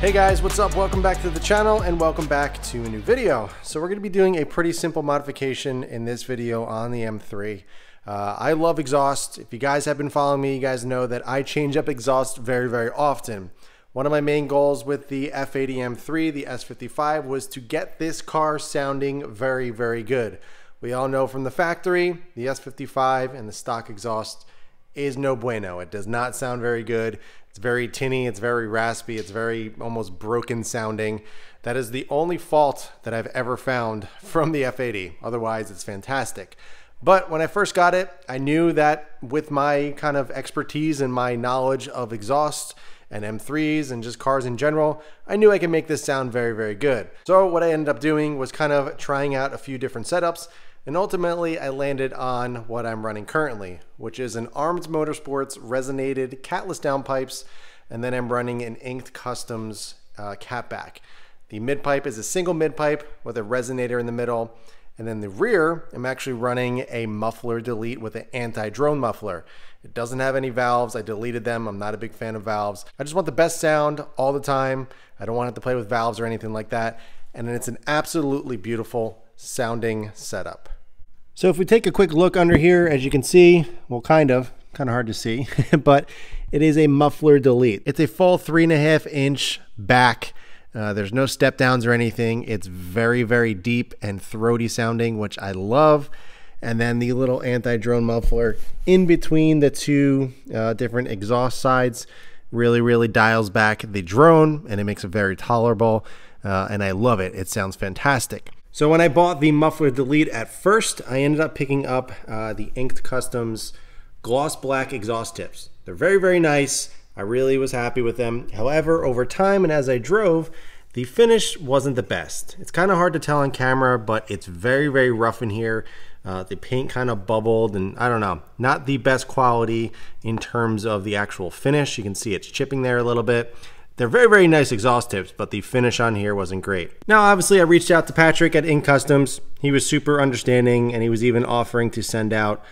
Hey guys, what's up? Welcome back to the channel and welcome back to a new video. So we're going to be doing a pretty simple modification in this video on the M3. I love exhaust. If you guys have been following me, you guys know that I change up exhaust very often. One of my main goals with the F80 M3, the S55, was to get this car sounding very good. We all know from the factory, the S55 and the stock exhaust is no bueno. It does not sound very good. It's very tinny, it's very raspy, it's very almost broken sounding. That is the only fault that I've ever found from the F80. Otherwise, it's fantastic. But when I first got it, I knew that with my kind of expertise and my knowledge of exhaust and M3s and just cars in general, I knew I could make this sound very good. So what I ended up doing was kind of trying out a few different setups, and ultimately I landed on what I'm running currently, which is an Arms Motorsports resonated catless downpipes, and then I'm running an Inked Customs catback. The mid pipe is a single mid pipe with a resonator in the middle, and then the rear, I'm actually running a muffler delete with an anti-drone muffler. It doesn't have any valves. I deleted them. I'm not a big fan of valves. I just want the best sound all the time. I don't want to have to play with valves or anything like that. And then it's an absolutely beautiful sounding setup. So if we take a quick look under here, as you can see, well, kind of hard to see, but it is a muffler delete. It's a full 3.5 inch back. There's no step downs or anything. It's very deep and throaty sounding, which I love. And then the little anti-drone muffler in between the two different exhaust sides really dials back the drone, and it makes it very tolerable. And I love it. It sounds fantastic. So when I bought the muffler delete at first, I ended up picking up the Inked Customs gloss black exhaust tips. They're very nice. I really was happy with them. However, over time and as I drove, the finish wasn't the best. It's kind of hard to tell on camera, but it's very rough in here. The paint kind of bubbled, and I don't know, not the best quality in terms of the actual finish. You can see it's chipping there a little bit. They're very nice exhaust tips, but the finish on here wasn't great. Now, obviously, I reached out to Patrick at Inked Customs. He was super understanding, and he was even offering to send out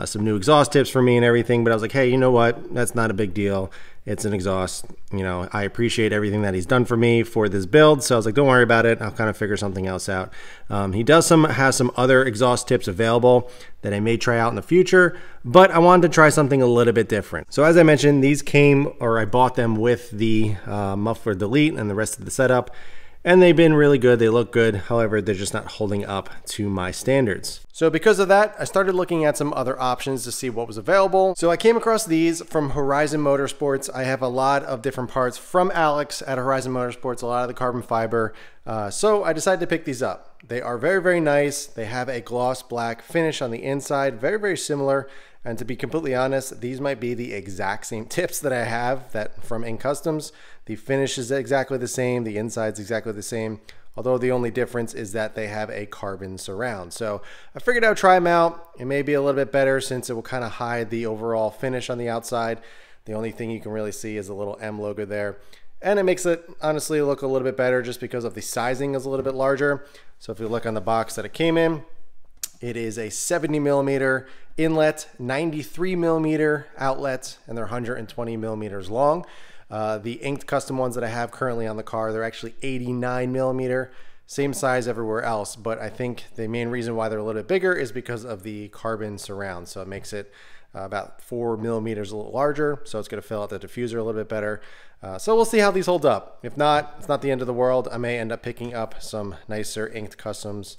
some new exhaust tips for me and everything, but I was like, hey, you know what? That's not a big deal. It's an exhaust. You know, I appreciate everything that he's done for me for this build, so I was like, don't worry about it. I'll kind of figure something else out. He does have some other exhaust tips available that I may try out in the future, but I wanted to try something a little bit different. So as I mentioned, these came, or I bought them with the muffler delete and the rest of the setup, and they've been really good. They look good. However, they're just not holding up to my standards. So because of that, I started looking at some other options to see what was available. So I came across these from Horizon Motorsports. I have a lot of different parts from Alex at Horizon Motorsports, a lot of the carbon fiber. So I decided to pick these up. They are very nice. They have a gloss black finish on the inside, very similar. And to be completely honest, these might be the exact same tips that I have from Inked Customs. The finish is exactly the same. The inside's exactly the same. Although the only difference is that they have a carbon surround. So I figured I would try them out. It may be a little bit better since it will kind of hide the overall finish on the outside. The only thing you can really see is a little M logo there. And it makes it honestly look a little bit better just because of the sizing is a little bit larger. So if you look on the box that it came in, it is a 70 millimeter inlet, 93 millimeter outlet, and they're 120 millimeters long. The Inked Custom ones that I have currently on the car, they're actually 89 millimeter, same size everywhere else, but I think the main reason why they're a little bit bigger is because of the carbon surround. So it makes it about 4 millimeters a little larger, so it's going to fill out the diffuser a little bit better. So we'll see how these hold up. If not, it's not the end of the world. I may end up picking up some nicer Inked Customs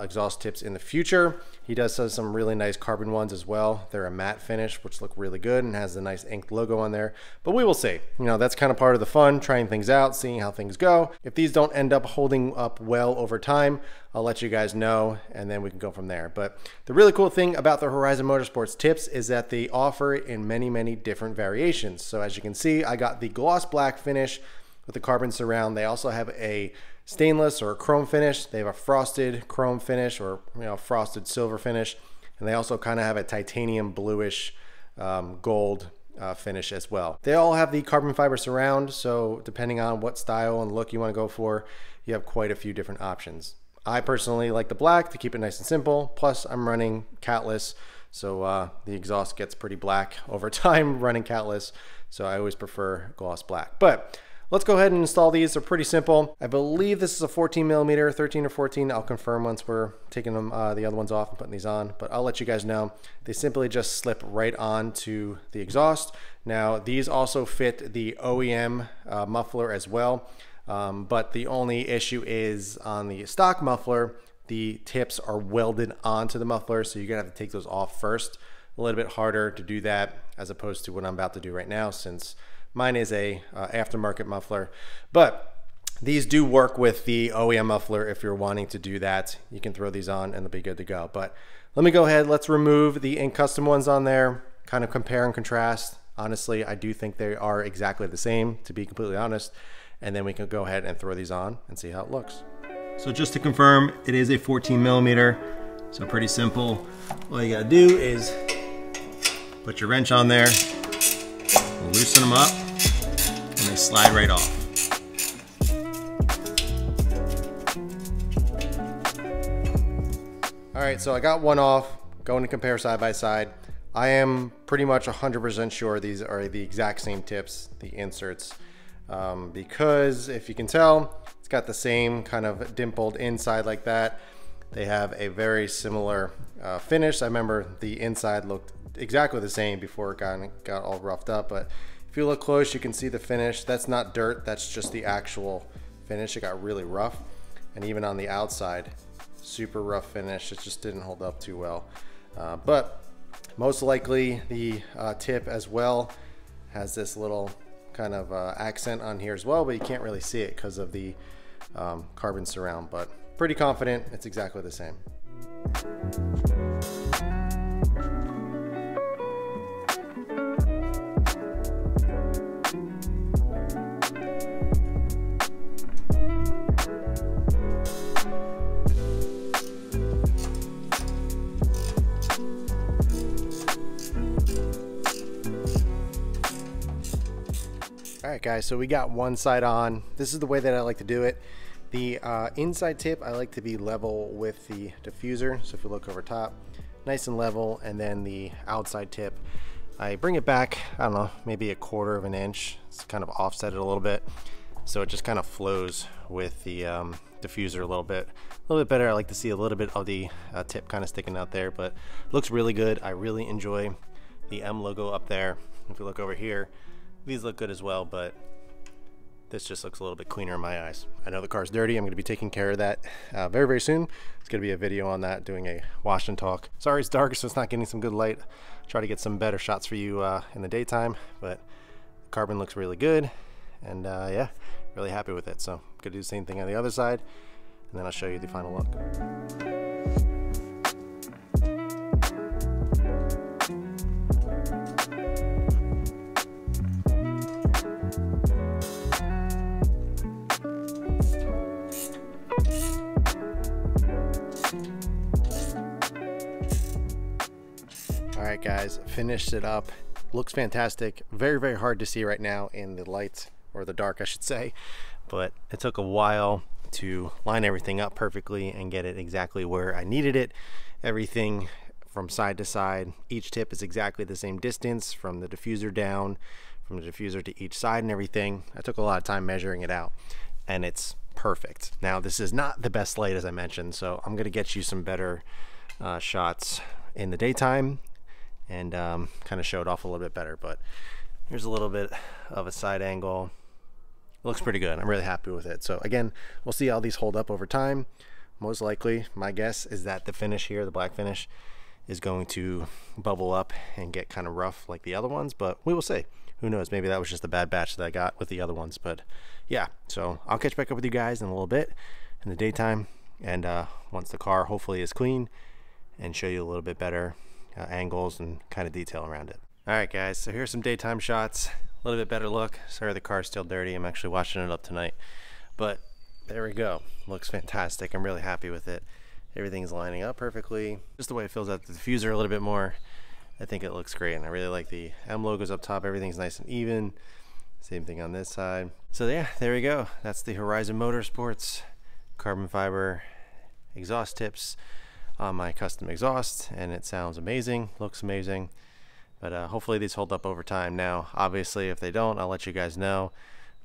exhaust tips in the future. He does have some really nice carbon ones as well. They're a matte finish, which look really good and has a nice inked logo on there, but we will see. You know, that's kind of part of the fun, trying things out, seeing how things go. If these don't end up holding up well over time, I'll let you guys know, and then we can go from there. But the really cool thing about the Horizon Motorsports tips is that they offer in many different variations. So as you can see, I got the gloss black finish with the carbon surround. They also have a stainless or a chrome finish. They have a frosted chrome finish, or frosted silver finish, and they also kind of have a titanium bluish gold finish as well. They all have the carbon fiber surround, so depending on what style and look you want to go for, you have quite a few different options. I personally like the black to keep it nice and simple, plus I'm running catless, so the exhaust gets pretty black over time running catless, so I always prefer gloss black. But let's go ahead and install these. They're pretty simple. I believe this is a 14 millimeter, 13 or 14. I'll confirm once we're taking them, the other ones off and putting these on, but I'll let you guys know. They simply just slip right onto the exhaust. Now, these also fit the OEM muffler as well, but the only issue is on the stock muffler, the tips are welded onto the muffler, so you're gonna have to take those off first. A little bit harder to do that as opposed to what I'm about to do right now, since mine is a aftermarket muffler. But these do work with the OEM muffler. If you're wanting to do that, you can throw these on and they'll be good to go. But let me go ahead, let's remove the In Custom ones on there, kind of compare and contrast. Honestly, I do think they are exactly the same, to be completely honest. And then we can go ahead and throw these on and see how it looks. So just to confirm, it is a 14 millimeter. So pretty simple. All you gotta do is put your wrench on there, loosen them up, and they slide right off. All right, so I got one off, going to compare side by side. I am pretty much 100% sure these are the exact same tips, the inserts, because if you can tell, it's got the same kind of dimpled inside like that. They have a very similar finish. I remember the inside looked exactly the same before it got all roughed up, but if you look close, you can see the finish. That's not dirt, that's just the actual finish. It got really rough, and even on the outside, super rough finish. It just didn't hold up too well. But most likely the tip as well has this little kind of accent on here as well, but you can't really see it because of the carbon surround, but pretty confident it's exactly the same. All right, guys, so we got one side on. This is the way that I like to do it. The inside tip, I like to be level with the diffuser. So if you look over top, nice and level. And then the outside tip, I bring it back, I don't know, maybe 1/4 of an inch. It's kind of offset it a little bit. So it just kind of flows with the diffuser a little bit better. I like to see a little bit of the tip kind of sticking out there, but looks really good. I really enjoy the M logo up there. If you look over here, these look good as well, but this just looks a little bit cleaner in my eyes. I know the car's dirty. I'm going to be taking care of that very, very soon. It's going to be a video on that, doing a wash and talk. Sorry it's dark, so it's not getting some good light. Try to get some better shots for you in the daytime, but the carbon looks really good, and yeah, really happy with it. So I'm going to do the same thing on the other side, and then I'll show you the final look. Alright guys, finished it up. Looks fantastic. Very, very hard to see right now in the light, or the dark I should say, but it took a while to line everything up perfectly and get it exactly where I needed it. Everything from side to side, each tip is exactly the same distance from the diffuser down, from the diffuser to each side and everything. I took a lot of time measuring it out, and it's perfect. Now this is not the best light, as I mentioned, so I'm gonna get you some better shots in the daytime and kind of show it off a little bit better. But here's a little bit of a side angle. It looks pretty good. I'm really happy with it. So again, we'll see how these hold up over time. Most likely, my guess is that the finish here, the black finish, is going to bubble up and get kind of rough like the other ones, but we will see. Who knows, maybe that was just a bad batch that I got with the other ones. But yeah, so I'll catch back up with you guys in a little bit in the daytime, and once the car hopefully is clean, and show you a little bit better angles and kind of detail around it. All right guys, so here's some daytime shots, a little bit better look. Sorry the car's still dirty. I'm actually washing it up tonight, but there we go. Looks fantastic. I'm really happy with it. Everything's lining up perfectly. Just the way it fills out the diffuser a little bit more, I think it looks great, and I really like the M logos up top. Everything's nice and even. Same thing on this side. So yeah, there we go. That's the Horizon Motorsports carbon fiber exhaust tips on my custom exhaust, and it sounds amazing, looks amazing. But hopefully these hold up over time. Now obviously if they don't, I'll let you guys know.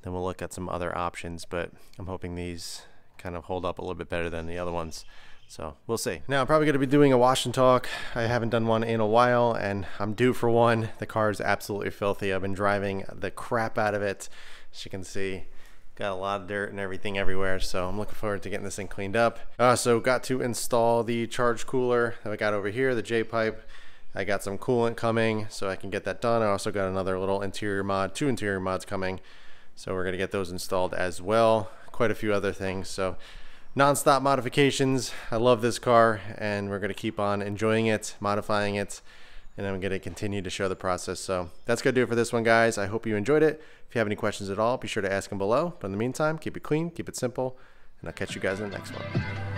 then we'll look at some other options, but I'm hoping these kind of hold up a little bit better than the other ones. So we'll see. Now I'm probably going to be doing a wash and talk. I haven't done one in a while and I'm due for one. The car is absolutely filthy. I've been driving the crap out of it. As you can see, got a lot of dirt and everything everywhere. So I'm looking forward to getting this thing cleaned up. So got to install the charge cooler that I got over here, the J-pipe. I got some coolant coming so I can get that done. I also got another little interior mod, 2 interior mods coming. So we're going to get those installed as well. Quite a few other things. So non-stop modifications. I love this car and we're going to keep on enjoying it, modifying it, and I'm going to continue to show the process. So that's going to do it for this one, guys. I hope you enjoyed it. If you have any questions at all, be sure to ask them below. But in the meantime, keep it clean, keep it simple, and I'll catch you guys in the next one.